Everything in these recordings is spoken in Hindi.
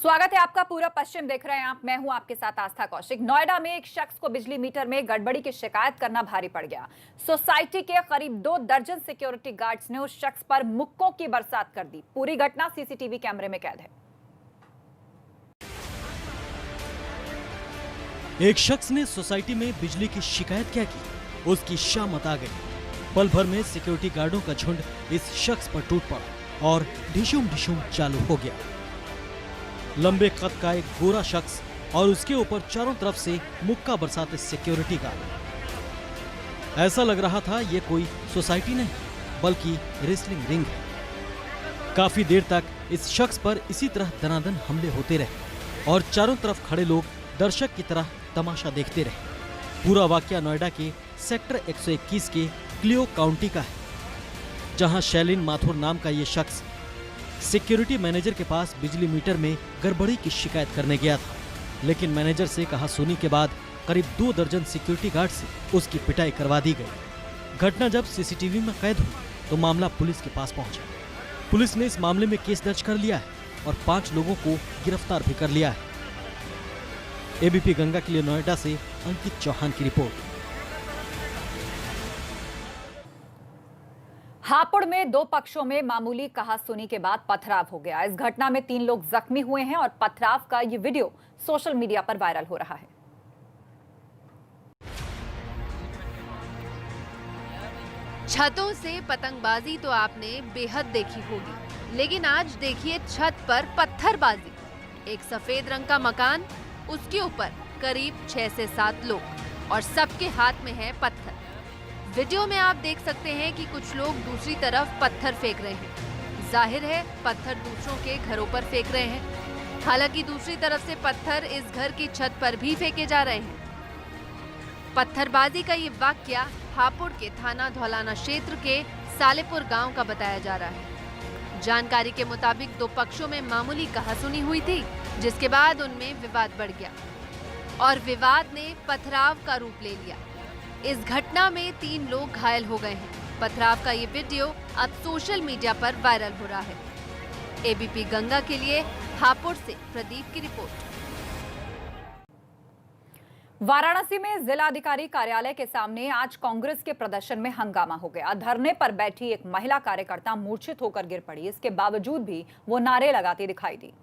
स्वागत है आपका। पूरा पश्चिम देख रहे हैं आप। मैं हूं आपके साथ आस्था कौशिक। नोएडा में एक शख्स को बिजली मीटर में गड़बड़ी की शिकायत करना भारी पड़ गया। सोसाइटी के करीब 2 दर्जन सिक्योरिटी गार्ड्स ने उस शख्स पर मुक्कों की बरसात कर दी। पूरी घटना सीसीटीवी कैमरे में कैद है। एक शख्स ने सोसाइटी में बिजली की शिकायत क्या की, उसकी शामत आ गई। पल भर में सिक्योरिटी गार्डों का झुंड इस शख्स पर टूट पड़ा और ढिशुम ढिशुम चालू हो गया। लंबे कद का एक गोरा शख्स और उसके ऊपर चारों तरफ से मुक्का बरसाते सिक्योरिटी गार्ड। ऐसा लग रहा था ये कोई सोसाइटी नहीं बल्कि रेसलिंग रिंग है। काफी देर तक इस शख्स पर इसी तरह दनादन हमले होते रहे और चारों तरफ खड़े लोग दर्शक की तरह तमाशा देखते रहे। पूरा वाकया नोएडा के सेक्टर 121 के क्लियो काउंटी का है, जहां शैलिन माथुर नाम का ये शख्स सिक्योरिटी मैनेजर के पास बिजली मीटर में गड़बड़ी की शिकायत करने गया था। लेकिन मैनेजर से कहा सुनी के बाद करीब 2 दर्जन सिक्योरिटी गार्ड से उसकी पिटाई करवा दी गई। घटना जब सीसीटीवी में कैद हुई तो मामला पुलिस के पास पहुंचा। पुलिस ने इस मामले में केस दर्ज कर लिया है और 5 लोगों को गिरफ्तार भी कर लिया है। एबीपी गंगा के लिए नोएडा से अंकित चौहान की रिपोर्ट। हापुड़ में 2 पक्षों में मामूली कहासुनी के बाद पथराव हो गया। इस घटना में 3 लोग जख्मी हुए हैं और पथराव का ये वीडियो सोशल मीडिया पर वायरल हो रहा है। छतों से पतंगबाजी तो आपने बेहद देखी होगी, लेकिन आज देखिए छत पर पत्थरबाजी। एक सफेद रंग का मकान, उसके ऊपर करीब 6 से 7 लोग और सबके हाथ में है पत्थर। वीडियो में आप देख सकते हैं कि कुछ लोग दूसरी तरफ पत्थर फेंक रहे हैं। जाहिर है पत्थर दूसरों के घरों पर फेंक रहे हैं। हालांकि दूसरी तरफ से पत्थर इस घर की छत पर भी फेंके जा रहे हैं। पत्थरबाजी का ये वाकया हापुड़ के थाना धौलाना क्षेत्र के सालेपुर गांव का बताया जा रहा है। जानकारी के मुताबिक 2 पक्षों में मामूली कहासुनी हुई थी, जिसके बाद उनमें विवाद बढ़ गया और विवाद ने पथराव का रूप ले लिया। इस घटना में 3 लोग घायल हो गए हैं। पथराव का ये वीडियो अब सोशल मीडिया पर वायरल हो रहा है। एबीपी गंगा के लिए हापुड़ से प्रदीप की रिपोर्ट। वाराणसी में जिलाधिकारी कार्यालय के सामने आज कांग्रेस के प्रदर्शन में हंगामा हो गया। धरने पर बैठी एक महिला कार्यकर्ता मूर्छित होकर गिर पड़ी। इसके बावजूद भी वो नारे लगाती दिखाई दी।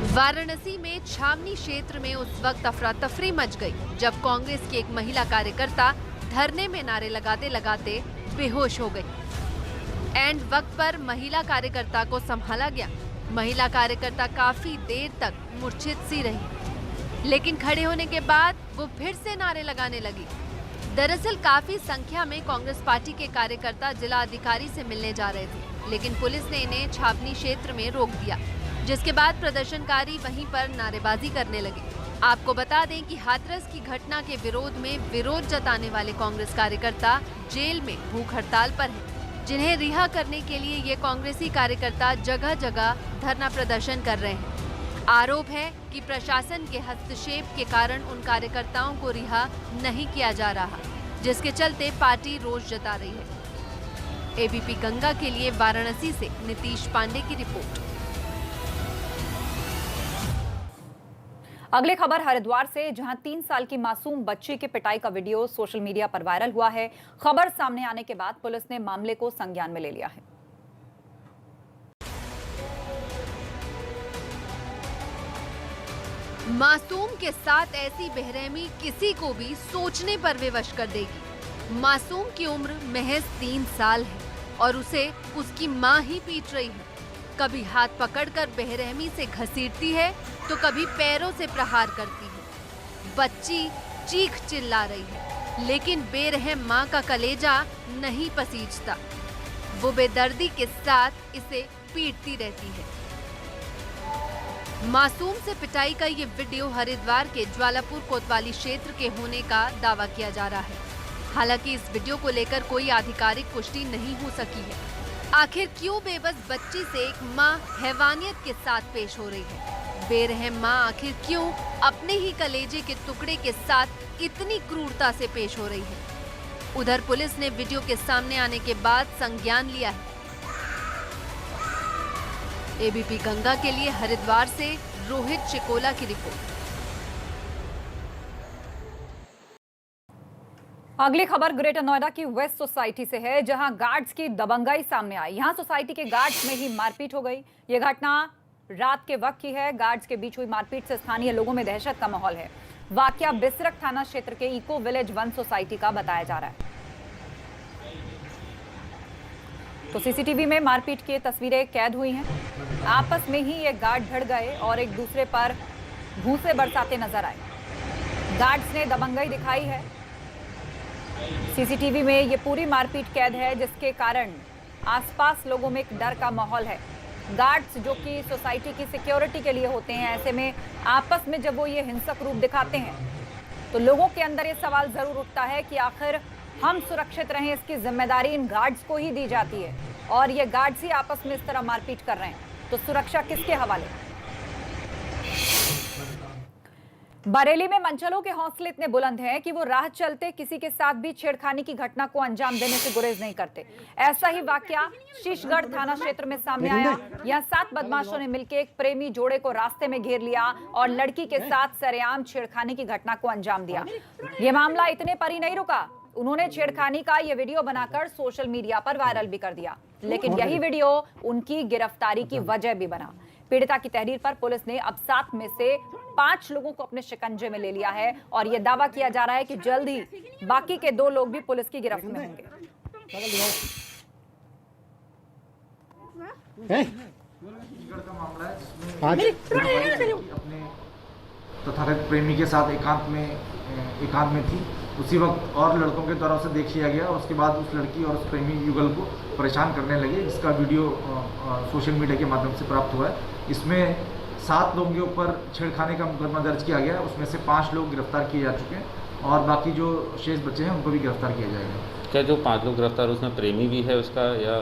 वाराणसी में छावनी क्षेत्र में उस वक्त अफरा तफरी मच गई जब कांग्रेस की एक महिला कार्यकर्ता धरने में नारे लगाते लगाते बेहोश हो गई। एंड वक्त पर महिला कार्यकर्ता को संभाला गया। महिला कार्यकर्ता काफी देर तक मूर्छित सी रही, लेकिन खड़े होने के बाद वो फिर से नारे लगाने लगी। दरअसल काफी संख्या में कांग्रेस पार्टी के कार्यकर्ता जिला अधिकारी से मिलने जा रहे थे, लेकिन पुलिस ने इन्हें छावनी क्षेत्र में रोक दिया, जिसके बाद प्रदर्शनकारी वहीं पर नारेबाजी करने लगे। आपको बता दें कि हाथरस की घटना के विरोध में विरोध जताने वाले कांग्रेस कार्यकर्ता जेल में भूख हड़ताल पर हैं, जिन्हें रिहा करने के लिए ये कांग्रेसी कार्यकर्ता जगह जगह धरना प्रदर्शन कर रहे हैं। आरोप है कि प्रशासन के हस्तक्षेप के कारण उन कार्यकर्ताओं को रिहा नहीं किया जा रहा, जिसके चलते पार्टी रोष जता रही है। एबीपी गंगा के लिए वाराणसी से नीतीश पांडे की रिपोर्ट। अगली खबर हरिद्वार से, जहां 3 साल की मासूम बच्ची की पिटाई का वीडियो सोशल मीडिया पर वायरल हुआ है। खबर सामने आने के बाद पुलिस ने मामले को संज्ञान में ले लिया है। मासूम के साथ ऐसी बेरहमी किसी को भी सोचने पर विवश कर देगी। मासूम की उम्र महज 3 साल है और उसे उसकी मां ही पीट रही है। कभी हाथ पकड़कर बेरहमी से घसीटती है तो कभी पैरों से प्रहार करती है। बच्ची चीख चिल्ला रही है, लेकिन बेरहम मां का कलेजा नहीं पसीजता। वो बेदर्दी के साथ इसे पीटती रहती है। मासूम से पिटाई का ये वीडियो हरिद्वार के ज्वालापुर कोतवाली क्षेत्र के होने का दावा किया जा रहा है। हालांकि इस वीडियो को लेकर कोई आधिकारिक पुष्टि नहीं हो सकी है। आखिर क्यों बेबस बच्ची से एक मां हैवानियत के साथ पेश हो रही है? बेरहम मां आखिर क्यों अपने ही कलेजे के टुकड़े के साथ इतनी क्रूरता से पेश हो रही है? उधर पुलिस ने वीडियो के सामने आने के बाद संज्ञान लिया है। एबीपी गंगा के लिए हरिद्वार से रोहित चिकोला की रिपोर्ट। अगली खबर ग्रेटर नोएडा की वेस्ट सोसाइटी से है, जहां गार्ड्स की दबंगाई सामने आई। यहां सोसाइटी के गार्ड्स में ही मारपीट हो गई। यह घटना रात के वक्त की है। गार्ड्स के बीच हुई मारपीट से स्थानीय लोगों में दहशत का माहौल है। वाकया बिसरक थाना क्षेत्र के इको विलेज 1 सोसाइटी का बताया जा रहा है। तो सीसीटीवी में मारपीट की तस्वीरें कैद हुई हैं। आपस में ही ये गार्ड भिड़ गए और एक दूसरे पर भूसे बरसाते नजर आए। गार्ड्स ने दबंगाई दिखाई है। सीसीटीवी में ये पूरी मारपीट कैद है, जिसके कारण आसपास लोगों में एक डर का माहौल है। गार्ड्स जो कि सोसाइटी की सिक्योरिटी के लिए होते हैं, ऐसे में आपस में जब वो ये हिंसक रूप दिखाते हैं तो लोगों के अंदर ये सवाल जरूर उठता है कि आखिर हम सुरक्षित रहें, इसकी जिम्मेदारी इन गार्ड्स को ही दी जाती है और ये गार्ड्स ही आपस में इस तरह मारपीट कर रहे हैं, तो सुरक्षा किसके हवाले? बरेली में मंचलों के हौसले इतने बुलंद हैं कि वो राह चलते किसी के साथ भी छेड़खानी की घटना को अंजाम देने से गुरेज नहीं करते। ऐसा ही वाकया शीशगढ़ थाना क्षेत्र में सामने आया। यहाँ 7 बदमाशों ने मिलकर एक प्रेमी जोड़े को रास्ते में घेर लिया और लड़की के साथ सरेआम छेड़खानी की घटना को अंजाम दिया। ये मामला इतने पर ही नहीं रुका, उन्होंने छेड़खानी का ये वीडियो बनाकर सोशल मीडिया पर वायरल भी कर दिया। लेकिन यही वीडियो उनकी गिरफ्तारी की वजह भी बना। पीड़िता की तहरीर पर पुलिस ने अब 7 में से 5 लोगों को अपने शिकंजे में ले लिया है और यह दावा किया जा रहा है कि जल्द ही बाकी के 2 लोग भी पुलिस की गिरफ्त में होंगे। का मामला है जिसमें अपने तथाकथित प्रेमी के साथ एकांत में थी। उसी वक्त और लड़कों के द्वारा उसे देख लिया गया और उसके बाद उस लड़की और उस प्रेमी युगल को परेशान करने लगे, जिसका वीडियो सोशल मीडिया के माध्यम से प्राप्त हुआ है। इसमें 7 लोगों के ऊपर छेड़खानी का मुकदमा दर्ज किया गया। उसमें से 5 लोग गिरफ्तार किए जा चुके हैं और बाकी जो शेष बचे हैं उनको भी गिरफ्तार किया जाएगा। क्या जो 5 लोग गिरफ्तार उसमें प्रेमी भी है उसका या?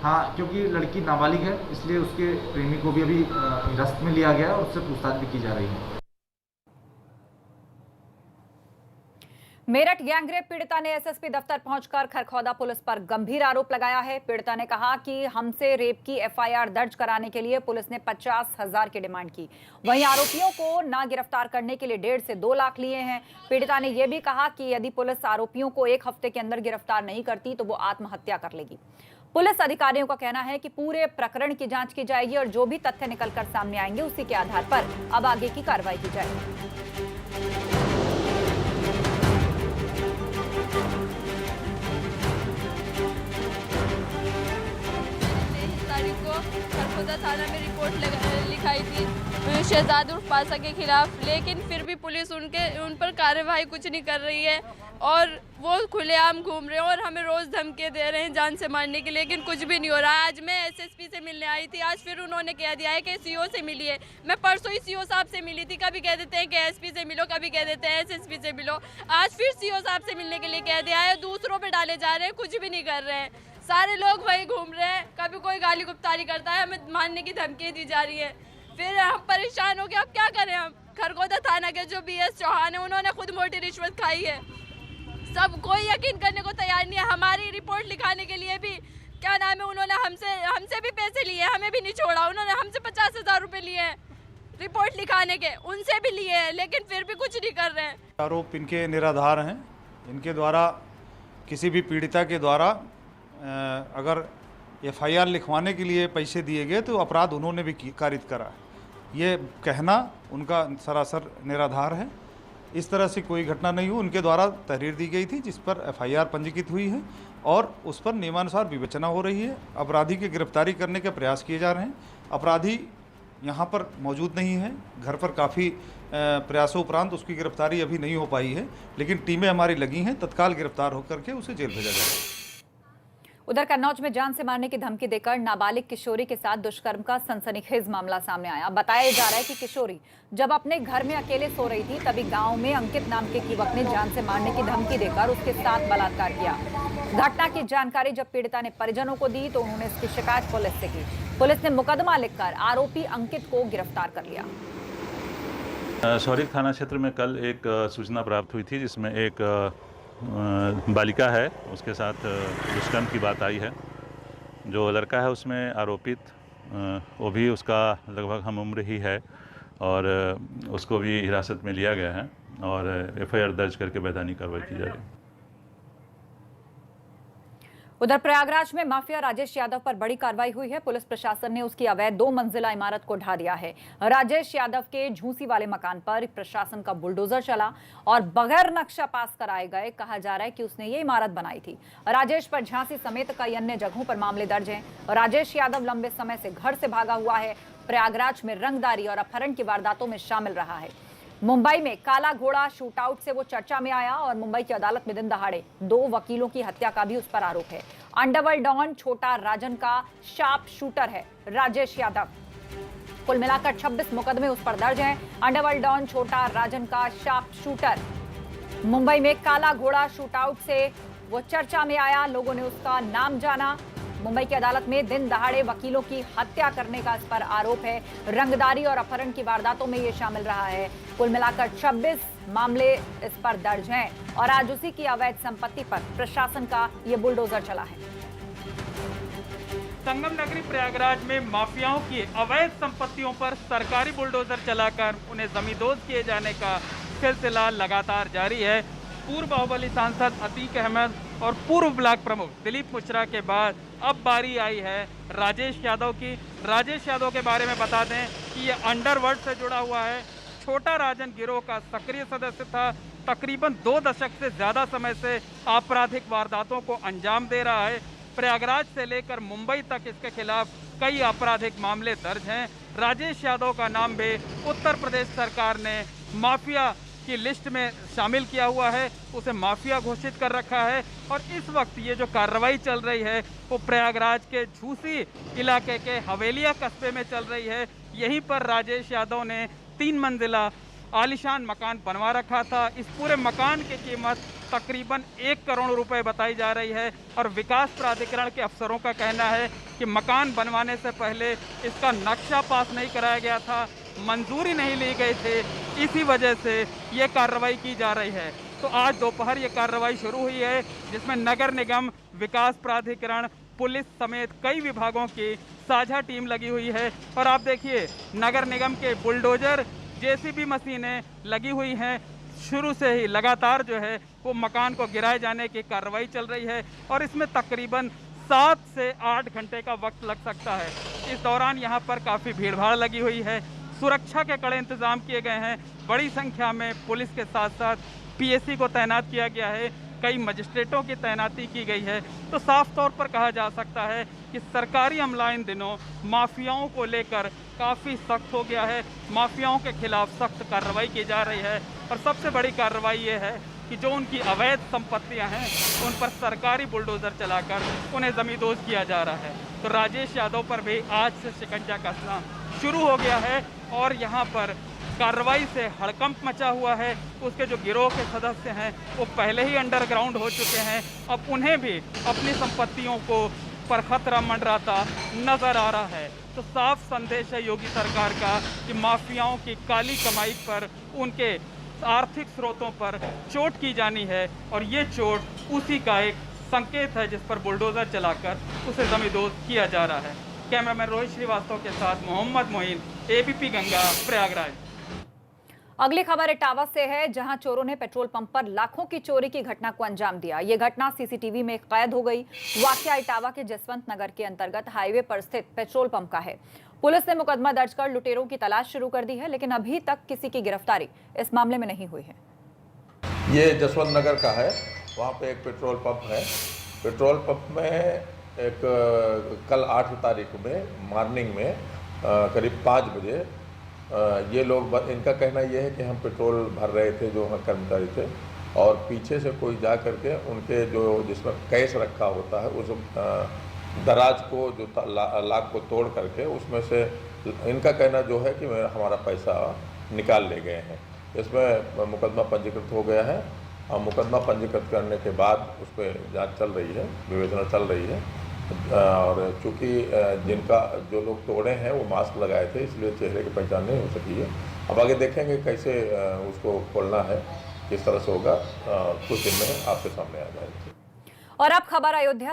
हाँ, क्योंकि लड़की नाबालिग है इसलिए उसके प्रेमी को भी अभी हिरासत में लिया गया और उससे पूछताछ भी की जा रही है। मेरठ गैंगरेप पीड़िता ने एसएसपी दफ्तर पहुंचकर खरखौदा पुलिस पर गंभीर आरोप लगाया है। पीड़िता ने कहा कि हमसे रेप की एफआईआर दर्ज कराने के लिए पुलिस ने 50,000 की डिमांड की। वहीं आरोपियों को ना गिरफ्तार करने के लिए 1.5 से 2 लाख लिए हैं। पीड़िता ने यह भी कहा कि यदि पुलिस आरोपियों को 1 हफ्ते के अंदर गिरफ्तार नहीं करती तो वो आत्महत्या कर लेगी। पुलिस अधिकारियों का कहना है कि पूरे प्रकरण की जांच की जाएगी और जो भी तथ्य निकलकर सामने आएंगे उसी के आधार पर अब आगे की कार्रवाई की जाएगी। खरखोदा थाना में रिपोर्ट लिखाई थी शहजाद उर्फ पासा के खिलाफ, लेकिन फिर भी पुलिस उन पर कार्यवाही कुछ नहीं कर रही है और वो खुलेआम घूम रहे हैं और हमें रोज धमकी दे रहे हैं जान से मारने की, लेकिन कुछ भी नहीं हो रहा है। आज मैं एसएसपी से मिलने आई थी, आज फिर उन्होंने कह दिया है कि सीओ से मिली है। मैं परसों ही सीओ साहब से मिली थी, कभी कह देते हैं कि एसपी से मिलो, कभी कह देते हैं एसएसपी से मिलो। आज फिर सीओ साहब से मिलने के लिए कह दिया है, दूसरों पे डाले जा रहे हैं, कुछ भी नहीं कर रहे हैं। सारे लोग वही घूम रहे हैं, कभी कोई गाली गुप्तारी करता है, हमें मारने की धमकी दी जा रही है। फिर हम परेशान हो गए, अब क्या करें हम। खरगोदा थाना के जो बीएस चौहान है उन्होंने खुद मोटी रिश्वत खाई है। सब कोई यकीन करने को तैयार नहीं है। हमारी रिपोर्ट लिखाने के लिए भी क्या नाम है, उन्होंने हमसे भी पैसे लिए, हमें भी नहीं छोड़ा। उन्होंने हमसे 50,000 रुपए लिए हैं रिपोर्ट लिखाने के, उनसे भी लिए हैं, लेकिन फिर भी कुछ नहीं कर रहे हैं। आरोप इनके निराधार हैं। इनके द्वारा किसी भी पीड़िता के द्वारा अगर एफआईआर लिखवाने के लिए पैसे दिए गए तो अपराध उन्होंने भी कारित करा। ये कहना उनका सरासर निराधार है। इस तरह से कोई घटना नहीं हुई। उनके द्वारा तहरीर दी गई थी जिस पर एफआईआर पंजीकृत हुई है और उस पर नियमानुसार विवेचना हो रही है। अपराधी की गिरफ्तारी करने के प्रयास किए जा रहे हैं। अपराधी यहाँ पर मौजूद नहीं है। घर पर काफ़ी प्रयासों उपरांत उसकी गिरफ्तारी अभी नहीं हो पाई है, लेकिन टीमें हमारी लगी हैं। तत्काल गिरफ्तार होकर के उसे जेल भेजा जाएगा। उधर कन्नौज में जान से मारने की धमकी देकर नाबालिग किशोरी के साथ दुष्कर्म का सनसनीखेज मामला सामने आया। बताया जा रहा है कि किशोरी जब अपने घर में अकेले सो रही थी तभी गांव में अंकित नाम के युवक ने जान से मारने की धमकी देकर उसके साथ बलात्कार किया। घटना की जानकारी जब पीड़िता ने परिजनों को दी तो उन्होंने इसकी शिकायत पुलिस से की। पुलिस ने मुकदमा लिखकर आरोपी अंकित को गिरफ्तार कर लिया। शौरिक थाना क्षेत्र में कल एक सूचना प्राप्त हुई थी जिसमें एक बालिका है, उसके साथ दुष्कर्म की बात आई है। जो लड़का है उसमें आरोपित वो भी उसका लगभग हम उम्र ही है और उसको भी हिरासत में लिया गया है और एफआईआर दर्ज करके वैधानिक कार्रवाई की जा रही है। उधर प्रयागराज में माफिया राजेश यादव पर बड़ी कार्रवाई हुई है। पुलिस प्रशासन ने उसकी अवैध 2 मंजिला इमारत को ढा दिया है। राजेश यादव के झूसी वाले मकान पर प्रशासन का बुलडोजर चला और बगैर नक्शा पास कराए गए कहा जा रहा है कि उसने ये इमारत बनाई थी। राजेश पर झांसी समेत कई अन्य जगहों पर मामले दर्ज हैं। राजेश यादव लंबे समय से घर से भागा हुआ है। प्रयागराज में रंगदारी और अपहरण की वारदातों में शामिल रहा है। मुंबई में काला घोड़ा शूटआउट से वो चर्चा में आया और मुंबई की अदालत में दिन दहाड़े 2 वकीलों की हत्या का भी उस पर आरोप है। अंडरवर्ल्ड डॉन छोटा राजन का शार्प शूटर है राजेश यादव। कुल मिलाकर 26 मुकदमे उस पर दर्ज हैं। अंडरवर्ल्ड डॉन छोटा राजन का शार्प शूटर मुंबई में काला घोड़ा शूटआउट से वो चर्चा में आया, लोगों ने उसका नाम जाना। मुंबई की अदालत में दिन दहाड़े वकीलों की हत्या करने का इस पर आरोप है। रंगदारी और अपहरण की वारदातों में ये शामिल रहा है। कुल मिलाकर 26 मामले इस पर दर्ज हैं और आज उसी की अवैध संपत्ति पर प्रशासन का ये बुलडोजर चला है। संगम नगरी प्रयागराज में माफियाओं की अवैध संपत्तियों पर सरकारी बुलडोजर चलाकर उन्हें जमींदोज किए जाने का सिलसिला लगातार जारी है। पूर्व बाहुबली सांसद अतीक अहमद और पूर्व ब्लॉक प्रमुख दिलीप मुचरा के बाद अब बारी आई है राजेश यादव की। राजेश यादव के बारे में बता दें कि ये अंडरवर्ल्ड से जुड़ा हुआ है। छोटा राजन गिरोह का सक्रिय सदस्य था। तकरीबन 2 दशक से ज़्यादा समय से आपराधिक वारदातों को अंजाम दे रहा है। प्रयागराज से लेकर मुंबई तक इसके खिलाफ कई आपराधिक मामले दर्ज हैं। राजेश यादव का नाम भी उत्तर प्रदेश सरकार ने माफिया की लिस्ट में शामिल किया हुआ है, उसे माफिया घोषित कर रखा है। और इस वक्त ये जो कार्रवाई चल रही है वो प्रयागराज के झूसी इलाके के हवेलिया कस्बे में चल रही है। यहीं पर राजेश यादव ने 3 मंजिला आलीशान मकान बनवा रखा था। इस पूरे मकान की कीमत तकरीबन 1 करोड़ रुपए बताई जा रही है और विकास प्राधिकरण के अफसरों का कहना है कि मकान बनवाने से पहले इसका नक्शा पास नहीं कराया गया था, मंजूरी नहीं ली गई थी, इसी वजह से ये कार्रवाई की जा रही है। तो आज दोपहर ये कार्रवाई शुरू हुई है जिसमें नगर निगम, विकास प्राधिकरण, पुलिस समेत कई विभागों की साझा टीम लगी हुई है। और आप देखिए नगर निगम के बुलडोजर, जेसीबी मशीनें लगी हुई हैं। शुरू से ही लगातार जो है वो मकान को गिराए जाने की कार्रवाई चल रही है और इसमें तकरीबन 7 से 8 घंटे का वक्त लग सकता है। इस दौरान यहाँ पर काफ़ी भीड़भाड़ लगी हुई है। सुरक्षा के कड़े इंतजाम किए गए हैं। बड़ी संख्या में पुलिस के साथ साथ पीएसी को तैनात किया गया है। कई मजिस्ट्रेटों की तैनाती की गई है। तो साफ तौर पर कहा जा सकता है कि सरकारी अमला इन दिनों माफियाओं को लेकर काफ़ी सख्त हो गया है। माफियाओं के खिलाफ सख्त कार्रवाई की जा रही है और सबसे बड़ी कार्रवाई ये है कि जो उनकी अवैध संपत्तियां हैं उन पर सरकारी बुलडोजर चलाकर उन्हें जमींदोज किया जा रहा है। तो राजेश यादव पर भी आज से शिकंजा कसना शुरू हो गया है और यहाँ पर कार्रवाई से हड़कंप मचा हुआ है। उसके जो गिरोह के सदस्य हैं वो पहले ही अंडरग्राउंड हो चुके हैं। अब उन्हें भी अपनी संपत्तियों को पर खतरा मंडराता नजर आ रहा है। तो साफ संदेश है योगी सरकार का कि माफियाओं की काली कमाई पर, उनके आर्थिक स्रोतों पर चोट की जानी है और ये चोट उसी का एक संकेत है जिस पर बुलडोजर चलाकर उसे जमींदोज किया जा रहा है। कैमरामैन रोहित श्रीवास्तव के साथ मोहम्मद मोइन, एबीपी गंगा, प्रयागराज। अगली खबर इटावा से है जहां चोरों ने पेट्रोल पंप पर लाखों की चोरी की घटना को अंजाम दिया। ये घटना सीसीटीवी में कैद हो गई। वाकया इटावा के जसवंत नगर के अंतर्गत हाईवे पर स्थित पेट्रोल पंप का है। पुलिस ने मुकदमा दर्ज कर लुटेरों की तलाश शुरू कर दी है, लेकिन अभी तक किसी की गिरफ्तारी इस मामले में नहीं हुई है। ये जसवंत नगर का है, वहाँ पे एक पेट्रोल पंप है। पेट्रोल पंप में एक कल 8 तारीख में मॉर्निंग में करीब 5 बजे ये लोग, इनका कहना ये है कि हम पेट्रोल भर रहे थे, जो वहाँ कर्मचारी थे, और पीछे से कोई जा करके उनके जो जिसमें कैश रखा होता है उस दराज को, जो लाख को तोड़ करके उसमें से इनका कहना जो है कि हमारा पैसा निकाल ले गए हैं। इसमें मुकदमा पंजीकृत हो गया है और मुकदमा पंजीकृत करने के बाद उस पर जाँच चल रही है, विवेचना चल रही है। और चूँकि जिनका जो लोग तोड़े हैं वो मास्क लगाए थे, इसलिए चेहरे की पहचान नहीं हो सकी है। अब आगे देखेंगे कैसे उसको खोलना है, किस तरह से होगा, कुछ दिन में आपके सामने आ जाएगा। और अब खबर अयोध्या